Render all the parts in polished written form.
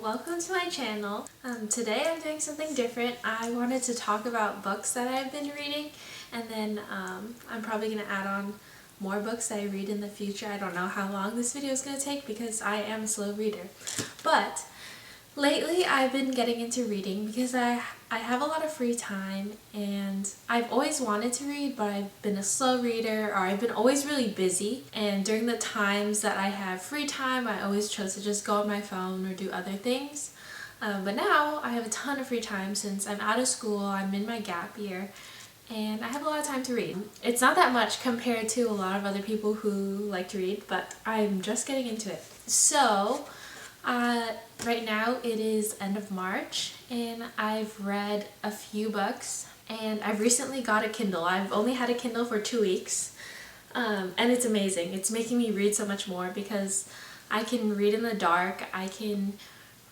welcome to my channel. Today I'm doing something different. I wanted to talk about books that I've been reading, and then I'm probably going to add on more books that I read in the future. I don't know how long this video is going to take because I am a slow reader. But lately I've been getting into reading because I have a lot of free time, and I've always wanted to read, but I've been a slow reader, or I've been always really busy, and during the times that I have free time I always chose to just go on my phone or do other things. But now I have a ton of free time since I'm out of school, I'm in my gap year, and I have a lot of time to read. It's not that much compared to a lot of other people who like to read, but I'm just getting into it. So right now it is end of March and I've read a few books, and I've recently got a Kindle. I've only had a Kindle for 2 weeks, and it's amazing. It's making me read so much more because I can read in the dark. I can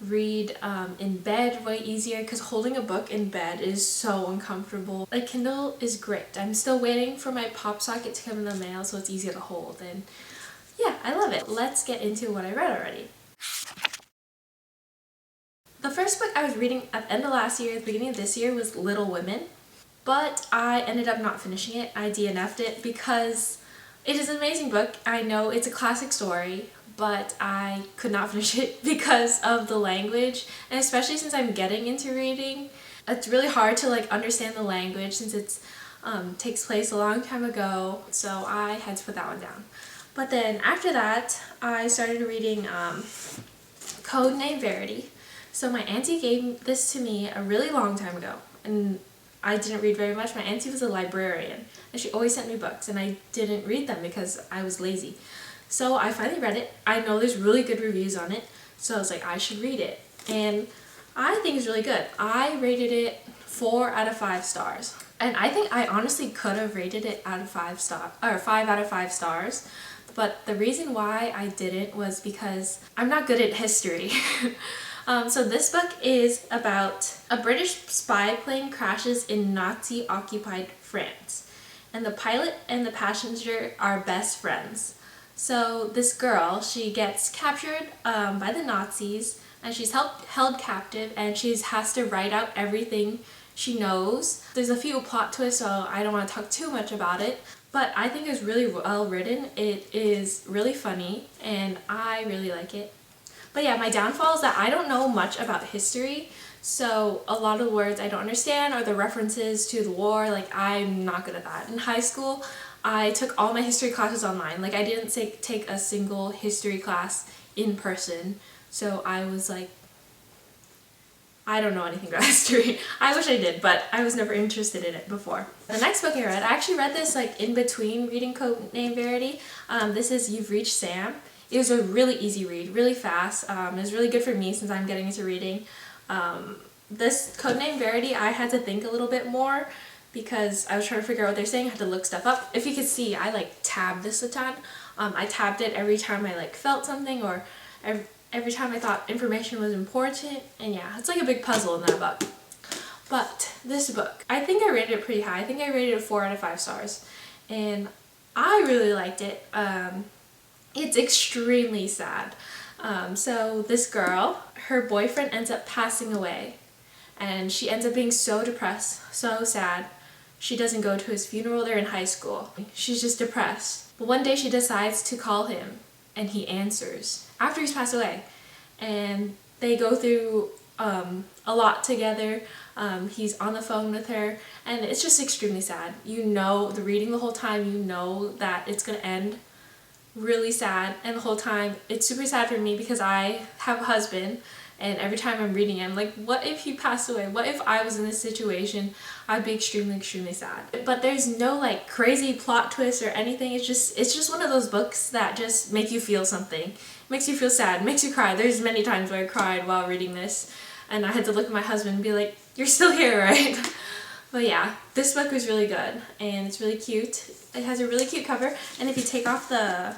read in bed way easier because holding a book in bed is so uncomfortable. A Kindle is great. I'm still waiting for my pop socket to come in the mail so it's easier to hold, and yeah, I love it. Let's get into what I read already. The first book I was reading at the end of last year, at the beginning of this year, was Little Women, but I ended up not finishing it. I DNF'd it because it is an amazing book. I know it's a classic story, but I could not finish it because of the language, and especially since I'm getting into reading, it's really hard to understand the language since it takes place a long time ago, so I had to put that one down. But then after that, I started reading Codename Verity. So my auntie gave this to me a really long time ago, and I didn't read very much. My auntie was a librarian, and she always sent me books, and I didn't read them because I was lazy. So I finally read it. I know there's really good reviews on it, so I was like, I should read it. And I think it's really good. I rated it 4 out of 5 stars. And I think I honestly could have rated it out of 5 out of 5 stars. But the reason why I didn't was because I'm not good at history. So this book is about a British spy plane crashes in Nazi-occupied France, and the pilot and the passenger are best friends. So this girl, she gets captured by the Nazis, and she's held captive, and she has to write out everything she knows. There's a few plot twists, so I don't want to talk too much about it, but I think it's really well written. It is really funny, and I really like it. But yeah, my downfall is that I don't know much about history, so a lot of the words I don't understand, or the references to the war, I'm not good at that. In high school, I took all my history classes online. I didn't take a single history class in person, so I was I don't know anything about history. I wish I did, but I was never interested in it before. The next book I read, I actually read this in between reading Codename Verity. This is You've Reached Sam. It was a really easy read, really fast. It was really good for me since I'm getting into reading. This Codename Verity, I had to think a little bit more because I was trying to figure out what they're saying. I had to look stuff up. If you could see, I tabbed this a ton. I tabbed it every time I felt something, or every time I thought information was important. And yeah, it's like a big puzzle in that book. But this book, I think I rated it pretty high. I think I rated it 4 out of 5 stars. And I really liked it. It's extremely sad. So this girl, her boyfriend ends up passing away, and she ends up being so depressed, so sad. She doesn't go to his funeral. They're in high school. She's just depressed. But one day she decides to call him, and he answers after he's passed away, and they go through a lot together. He's on the phone with her, and it's just extremely sad. You know, reading the whole time, you know that it's gonna end really sad, and the whole time it's super sad for me because I have a husband, and every time I'm reading it I'm like, what if he passed away? What if I was in this situation? I'd be extremely sad. But there's no crazy plot twist or anything. It's just one of those books that just make you feel something. Makes you feel sad, makes you cry. There's many times where I cried while reading this, and I had to look at my husband and be like, you're still here, right? But yeah, this book was really good, and it's really cute. It has a really cute cover, and if you take off the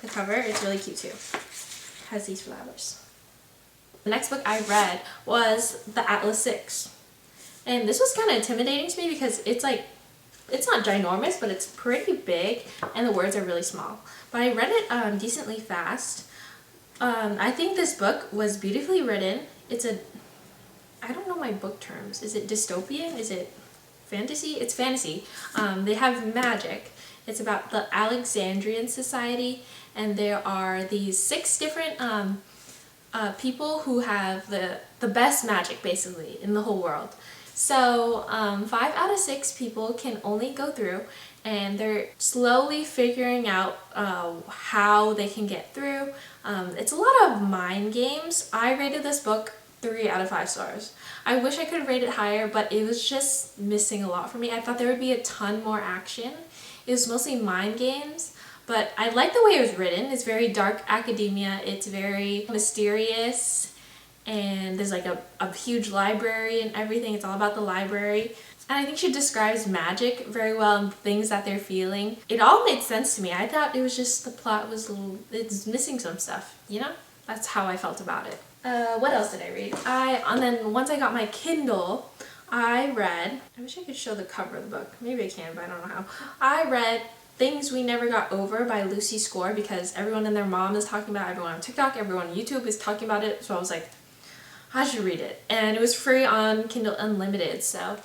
cover, it's really cute too. It has these flowers. The next book I read was The Atlas 6. And this was kind of intimidating to me because it's not ginormous, but it's pretty big, and the words are really small. But I read it decently fast. I think this book was beautifully written. I don't know my book terms. Is it dystopian? Is it fantasy? It's fantasy. They have magic. It's about the Alexandrian society, and there are these 6 different people who have the best magic basically in the whole world. So 5 out of 6 people can only go through, and they're slowly figuring out how they can get through. It's a lot of mind games. I rated this book 3 out of 5 stars. I wish I could rate it higher, but it was just missing a lot for me. I thought there would be a ton more action. It was mostly mind games, but I like the way it was written. It's very dark academia. It's very mysterious, and there's like a huge library and everything. It's all about the library. And I think she describes magic very well and things that they're feeling. It all made sense to me. I thought it was just the plot was it's missing some stuff, you know? That's how I felt about it. What else did I read? And then once I got my Kindle, I read, I wish I could show the cover of the book. Maybe I can, but I don't know how. I read Things We Never Got Over by Lucy Score, because everyone and their mom is talking about it, everyone on TikTok, everyone on YouTube is talking about it, so I was like, I should read it. And it was free on Kindle Unlimited, so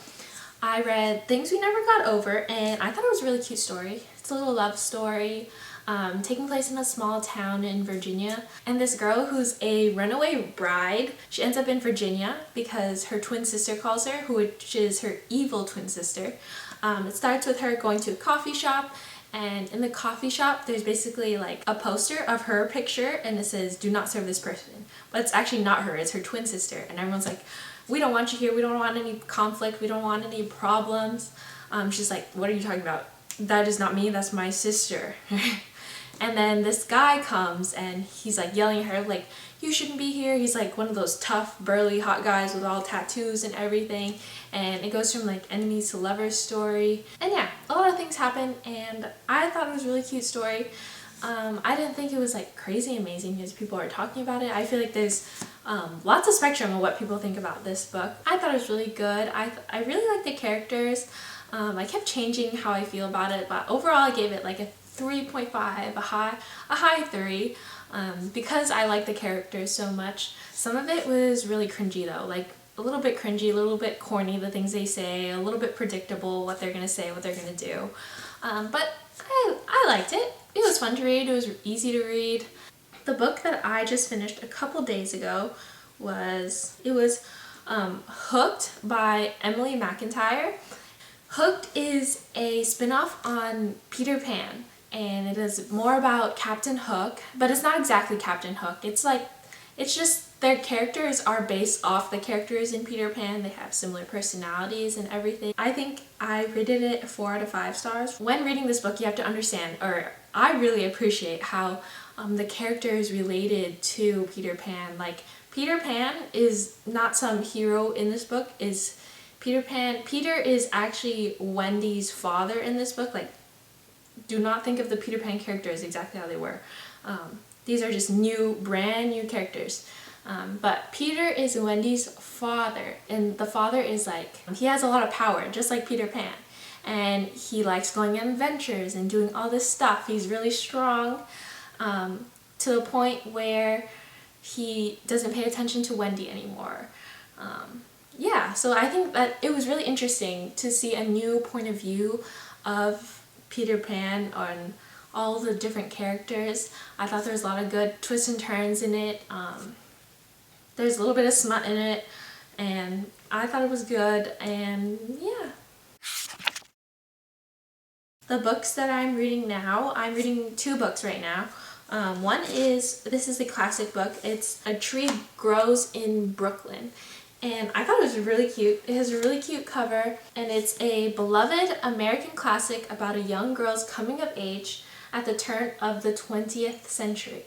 I read Things We Never Got Over, and I thought it was a really cute story. It's a little love story taking place in a small town in Virginia. And this girl who's a runaway bride, she ends up in Virginia because her twin sister calls her, which is her evil twin sister. It starts with her going to a coffee shop, and in the coffee shop there's basically like a poster of her picture, and it says, "Do not serve this person." But it's actually not her, it's her twin sister. And everyone's like, "We don't want you here, we don't want any conflict, we don't want any problems." She's like, "What are you talking about? That is not me, that's my sister." And then this guy comes and he's like yelling at her like, "You shouldn't be here." He's like one of those tough, burly, hot guys with all tattoos and everything. And it goes from like enemies to lovers story. And yeah, a lot of things happen, and I thought it was a really cute story. I didn't think it was like crazy amazing because people are talking about it. I feel like there's lots of spectrum of what people think about this book. I thought it was really good. I really like the characters. I kept changing how I feel about it, but overall I gave it like a 3.5, a high 3, because I like the characters so much. Some of it was really cringy though, like a little bit cringy, a little bit corny, the things they say, a little bit predictable what they're gonna say, what they're gonna do. But I liked it. It was fun to read, it was easy to read. The book that I just finished a couple days ago was Hooked by Emily Mcintyre. Hooked is a spin-off on Peter Pan, and it is more about Captain Hook, but it's not exactly Captain Hook. It's just their characters are based off the characters in Peter Pan. They have similar personalities and everything. I think I rated it 4 out of 5 stars. When reading this book, you have to understand, or I really appreciate how the characters related to Peter Pan. Like, Peter Pan is not some hero in this book, Peter is actually Wendy's father in this book. Like, do not think of the Peter Pan characters exactly how they were. These are just brand new characters. But Peter is Wendy's father, and the father is like, he has a lot of power, just like Peter Pan. And he likes going on adventures and doing all this stuff. He's really strong, to the point where he doesn't pay attention to Wendy anymore. Yeah, so I think that it was really interesting to see a new point of view of Peter Pan on all the different characters. I thought there was a lot of good twists and turns in it. There's a little bit of smut in it, and I thought it was good, and yeah. The books that I'm reading now, I'm reading 2 books right now. This is the classic book. It's A Tree Grows in Brooklyn. And I thought it was really cute. It has a really cute cover, and it's a beloved American classic about a young girl's coming of age at the turn of the 20th century.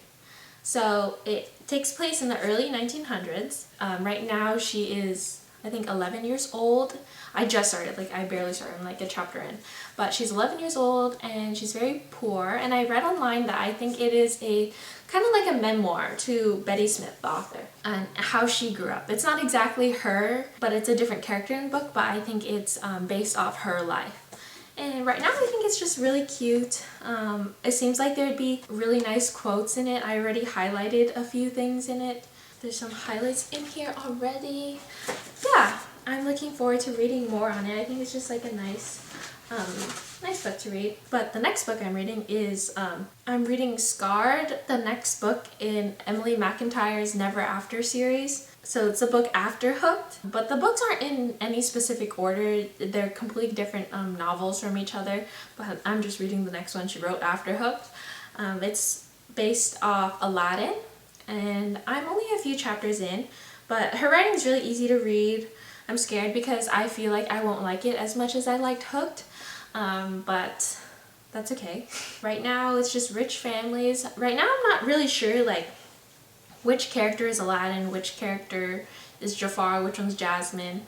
So it takes place in the early 1900s. Right now she is, I think, 11 years old. I just started, like I barely started, I'm like a chapter in. But she's 11 years old and she's very poor, and I read online that I think it is a kind of like a memoir to Betty Smith, the author, and how she grew up. It's not exactly her, but it's a different character in the book, but I think it's based off her life. And right now I think it's just really cute. It seems like there'd be really nice quotes in it. I already highlighted a few things in it. There's some highlights in here already. Yeah, I'm looking forward to reading more on it. I think it's just like a nice book to read. But the next book I'm reading is, I'm reading Scarred, the next book in Emily McIntyre's Never After series. So it's a book after Hooked, but the books aren't in any specific order. They're completely different novels from each other, but I'm just reading the next one she wrote after Hooked. It's based off Aladdin, and I'm only a few chapters in, but her writing is really easy to read. I'm scared because I feel like I won't like it as much as I liked Hooked, but that's okay. Right now it's just rich families. Right now I'm not really sure like which character is Aladdin, which character is Jafar, which one's Jasmine.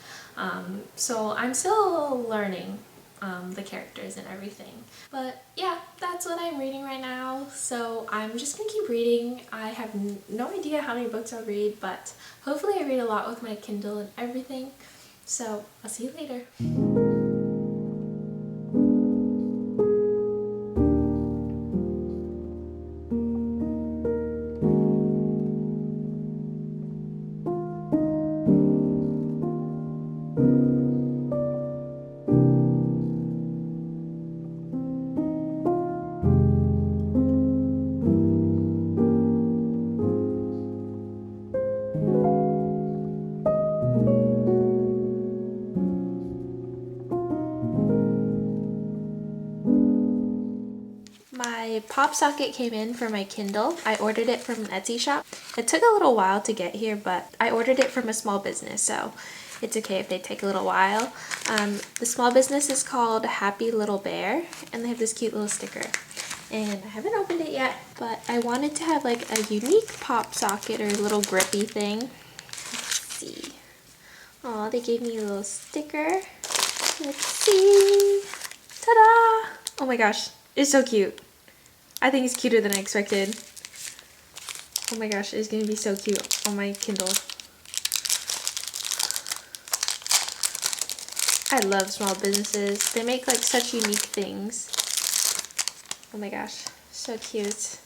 So I'm still learning the characters and everything. But yeah, that's what I'm reading right now. So I'm just gonna keep reading. I have no idea how many books I'll read, but hopefully I read a lot with my Kindle and everything. So I'll see you later. My pop socket came in for my Kindle. I ordered it from an Etsy shop. It took a little while to get here, but I ordered it from a small business, so it's okay if they take a little while. The small business is called Happy Little Bear, and they have this cute little sticker. And I haven't opened it yet, but I wanted to have like a unique pop socket or a little grippy thing. Let's see. Oh, they gave me a little sticker. Let's see. Ta-da! Oh my gosh, it's so cute. I think it's cuter than I expected. Oh my gosh, it's gonna be so cute on my Kindle. I love small businesses. They make like such unique things. Oh my gosh, so cute.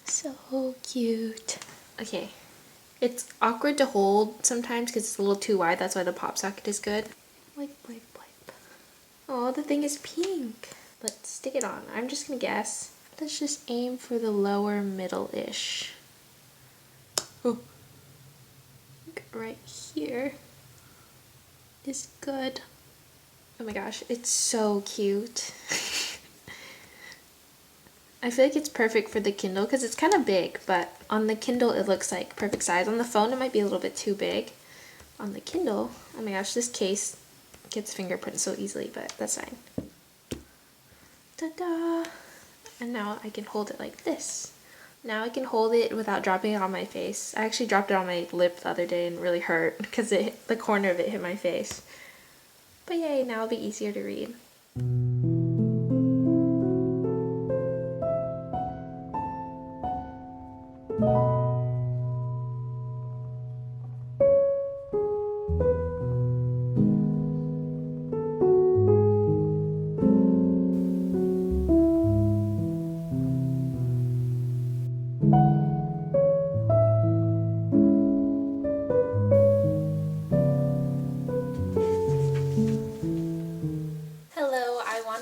So cute. Okay, it's awkward to hold sometimes because it's a little too wide. That's why the pop socket is good. Wipe, wipe, wipe. Oh, the thing is pink. Let's stick it on. I'm just gonna guess. Let's just aim for the lower middle-ish. Oh, right here is good. Oh my gosh, it's so cute. I feel like it's perfect for the Kindle because it's kind of big, but on the Kindle it looks like perfect size. On the phone it might be a little bit too big. On the Kindle, oh my gosh, this case gets fingerprints so easily, but that's fine. Ta-da! And now I can hold it like this. Now I can hold it without dropping it on my face. I actually dropped it on my lip the other day and it really hurt because the corner of it hit my face. But yay, now it'll be easier to read.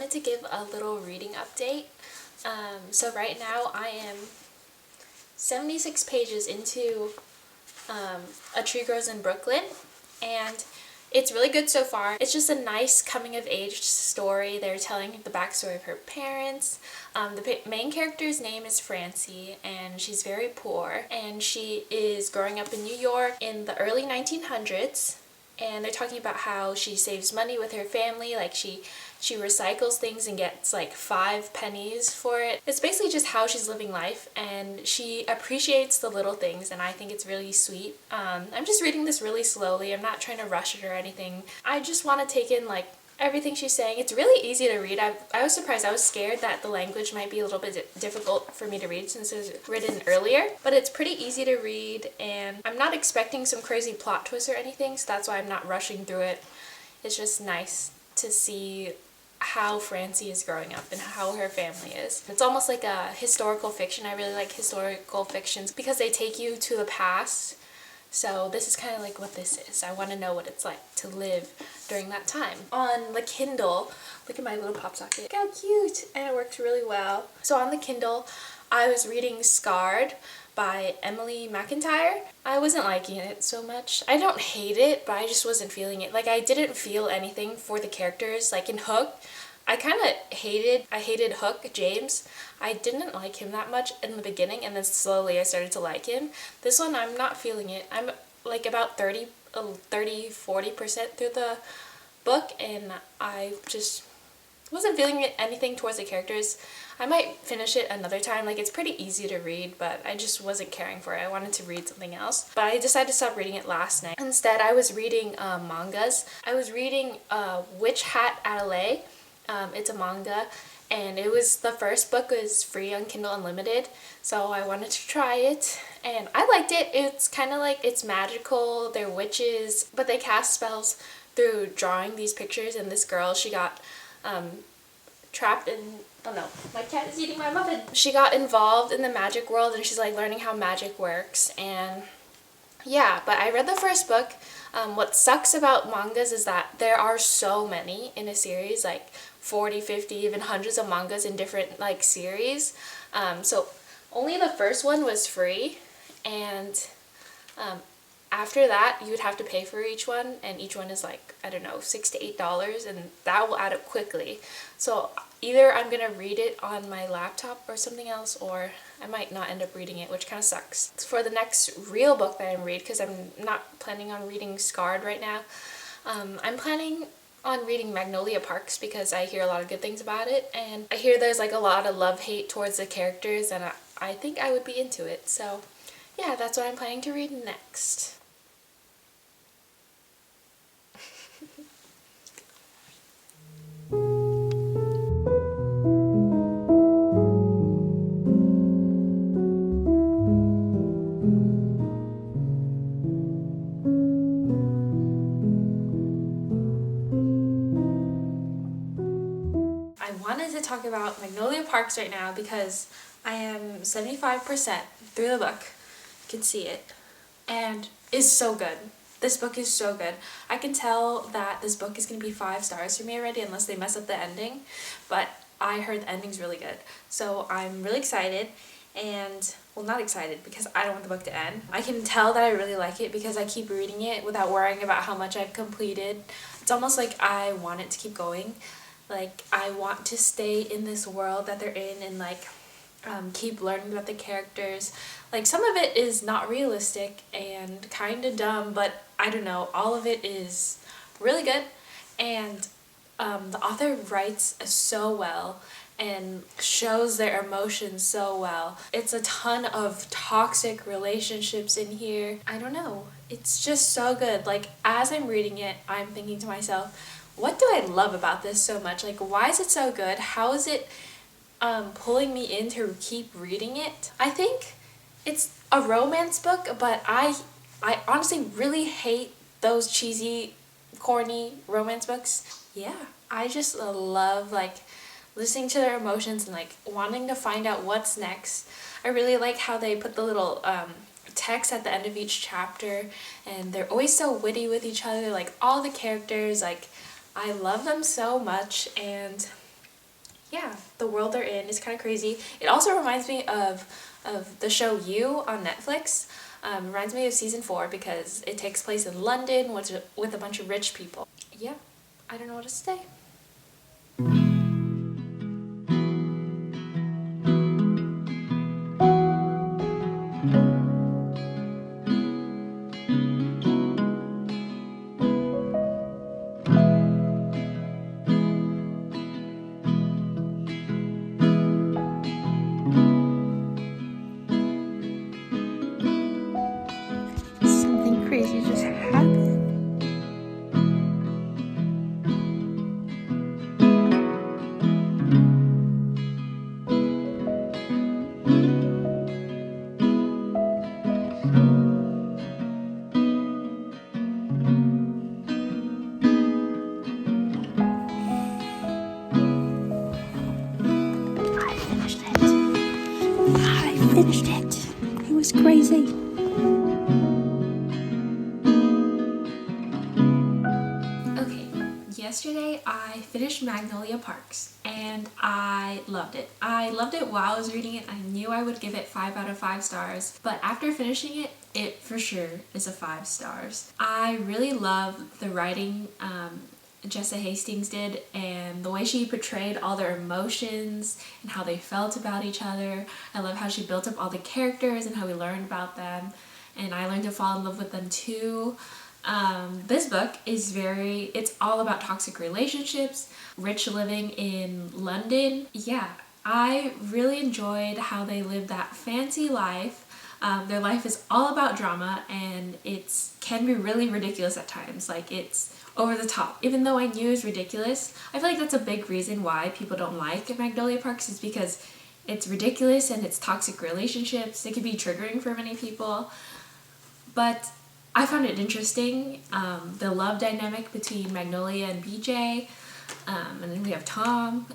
To give a little reading update. So right now I am 76 pages into A Tree Grows in Brooklyn, and it's really good so far. It's just a nice coming of age story. They're telling the backstory of her parents. The main character's name is Francie, and she's very poor, and she is growing up in New York in the early 1900s. And they're talking about how she saves money with her family, like she recycles things and gets like 5 pennies for it. It's basically just how she's living life, and she appreciates the little things, and I think it's really sweet. I'm just reading this really slowly. I'm not trying to rush it or anything. I just want to take in like everything she's saying. It's really easy to read. I was surprised. I was scared that the language might be a little bit difficult for me to read since it was written earlier, but it's pretty easy to read, and I'm not expecting some crazy plot twist or anything, so that's why I'm not rushing through it. It's just nice to see how Francie is growing up and how her family is. It's almost like a historical fiction. I really like historical fictions because they take you to the past. So this is kind of like what this is. I want to know what it's like to live during that time. On the Kindle, look at my little pop socket. Look how cute! And it works really well. So on the Kindle, I was reading Scarred by Mcintyre. I wasn't liking it so much. I don't hate it, but I just wasn't feeling it. Like, I didn't feel anything for the characters. Like in Hook, I hated Hook, James. I didn't like him that much in the beginning, and then slowly I started to like him. This one, I'm not feeling it. I'm like about 40% through the book, and I just wasn't feeling anything towards the characters. I might finish it another time. Like, it's pretty easy to read, but I just wasn't caring for it. I wanted to read something else. But I decided to stop reading it last night. Instead, I was reading mangas. I was reading Hat Atelier. It's a manga, and the first book was free on Kindle Unlimited, so I wanted to try it, and I liked it. It's kind of like, it's magical, they're witches, but they cast spells through drawing these pictures, and this girl, she got trapped in, oh no, my cat is eating my muffin. She got involved in the magic world, and she's like learning how magic works, and yeah, but I read the first book. What sucks about mangas is that there are so many in a series, like 40, 50, even hundreds of mangas in different like series. So only the first one was free, and after that you would have to pay for each one, and each one is like, I don't know, $6 to $8, and that will add up quickly. So either I'm gonna read it on my laptop or something else, or I might not end up reading it, which kind of sucks. For the next real book that I'm reading, because I'm not planning on reading Scarred right now, I'm planning on reading Magnolia Parks because I hear a lot of good things about it, and I hear there's like a lot of love-hate towards the characters, and I think I would be into it. So yeah, that's what I'm planning to read next. I wanted to talk about Magnolia Parks right now because I am 75% through the book. You can see it. And it's so good. This book is so good. I can tell that this book is going to be 5 stars for me already, unless they mess up the ending. But I heard the ending's really good. So I'm really excited, and, well, not excited because I don't want the book to end. I can tell that I really like it because I keep reading it without worrying about how much I've completed. It's almost like I want it to keep going. Like, I want to stay in this world that they're in and, like, keep learning about the characters. Like, some of it is not realistic and kind of dumb, but I don't know, all of it is really good, and the author writes so well and shows their emotions so well. It's a ton of toxic relationships in here. I don't know, it's just so good. Like, as I'm reading it, I'm thinking to myself, what do I love about this so much? Like, why is it so good? How is it pulling me in to keep reading it? I think it's a romance book, but I honestly really hate those cheesy, corny romance books. Yeah, I just love, like, listening to their emotions and, like, wanting to find out what's next. I really like how they put the little text at the end of each chapter, and they're always so witty with each other. Like, all the characters, like, I love them so much, and yeah, the world they're in is kind of crazy. It also reminds me of the show You on Netflix. It reminds me of season 4 because it takes place in London with a bunch of rich people. Yeah, I don't know what to say. Something crazy just happened. yesterday I finished Magnolia Parks and I loved it. I loved it while I was reading it. I knew I would give it 5 out of 5 stars, but after finishing it, it for sure is a 5 stars. I really love the writing Jessa Hastings did, and the way she portrayed all their emotions and how they felt about each other. I love how she built up all the characters and how we learned about them, and I learned to fall in love with them too. This book is it's all about toxic relationships, rich living in London. Yeah, I really enjoyed how they lived that fancy life. Their life is all about drama, and it can be really ridiculous at times. Like, it's over the top. Even though I knew it was ridiculous, I feel like that's a big reason why people don't like Magnolia Parks, is because it's ridiculous and it's toxic relationships. It can be triggering for many people. But I found it interesting, the love dynamic between Magnolia and BJ, and then we have Tom.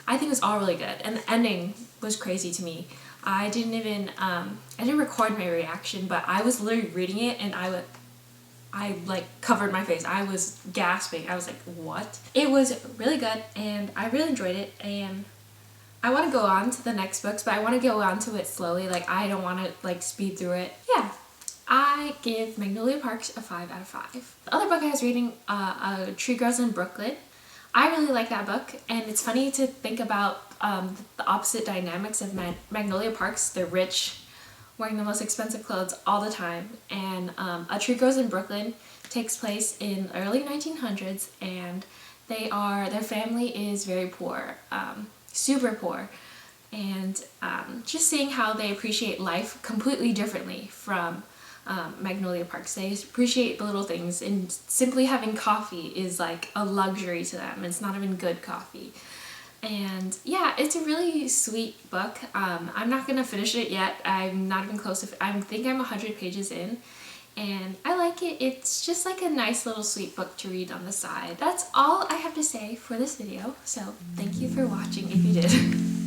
I think it was all really good, and the ending was crazy to me. I didn't record my reaction, but I was literally reading it and I like covered my face. I was gasping. I was like, what? It was really good and I really enjoyed it, and I want to go on to the next books, but I want to go on to it slowly. Like, I don't want to like speed through it. Yeah. I give Magnolia Parks a 5 out of 5. The other book I was reading, Tree Grows in Brooklyn. I really like that book, and it's funny to think about the opposite dynamics of Magnolia Parks. They're rich, wearing the most expensive clothes all the time, and A Tree Grows in Brooklyn takes place in the early 1900s, and their family is very poor, super poor, and just seeing how they appreciate life completely differently from Magnolia Parks. They appreciate the little things, and simply having coffee is like a luxury to them. It's not even good coffee. And yeah, it's a really sweet book. I'm not gonna finish it yet. I'm not even close to I think I'm 100 pages in, and I like it. It's just like a nice little sweet book to read on the side. That's all I have to say for this video, so thank you for watching if you did.